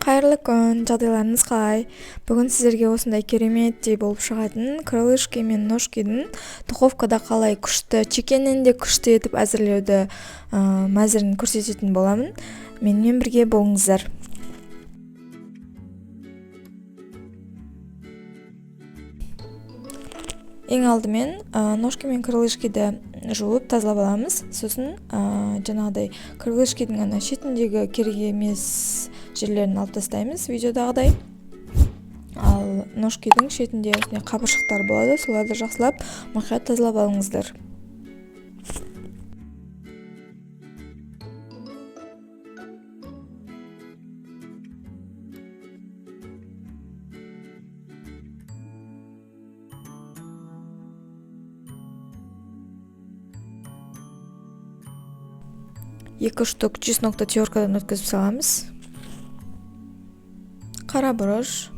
Қайырлы күн, жағдайларыңыз қалай? Бүгін сіздерге осындай кереметтей болып шығатын крылышки мен ножкидің духовкада қалай күшті, чекеннен де күшті етіп әзірлеуді мәзірін көрсететін боламын. Менімен бірге болыңыздар. Ең алдымен ножки мен крылышкиді жуып тазалап аламыз. Сосын жаңағыдай крылышкидің ана шетіндегі керек емес жерлерін алып тастаймыз видеодағыдай. Ал ножкидің шетінде осындай қабыршақтар болады, соларды жақсылап мұқият тазалап алыңыздар. Екі штук чеснокты теркадан өткізіп саламыз. Қара бұрыш,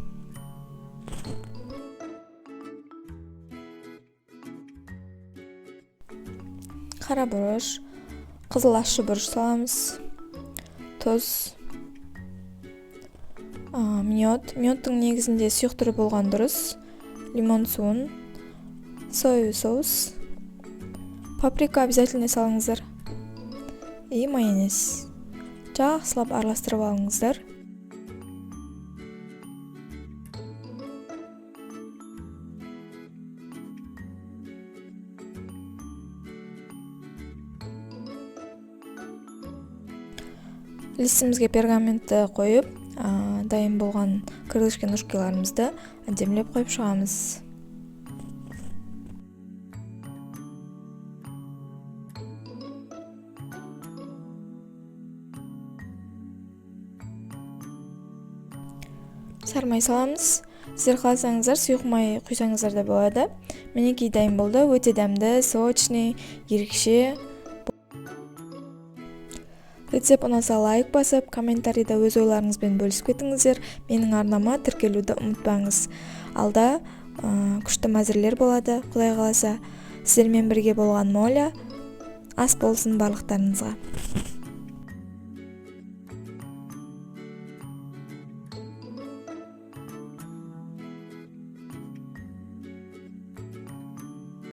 қызыл ащы бұрыш саламыз, тұз, мед.Медтің негізінде сұйық түрі болған дұрыс, лимон суын, соевый соус, паприка обязательно салыңыздар. И майонез. Жақсылап араластырып алыңыздар. Листімізге пергаментті қойып, дайын болған крылышки ножкиларымызды әдемілеп қойып шығамыз. Сармай саламыз. Сіздер қаласаңыздар сұйық май құйсаңыздар да болады. Менікі дайын болды, өте дәмді, сочный, ерекше. Рецепт ұнаса лайк басып, комментарийда өз ойларыңызбен бөлісіп кетіңіздер. Менің арнама тіркелуді ұмытпаңыз. Алда күшті мәзірлер болады, Құдай қаласа. Сіздермен бірге болған Моля. Ас болсын барлықтарыңызға.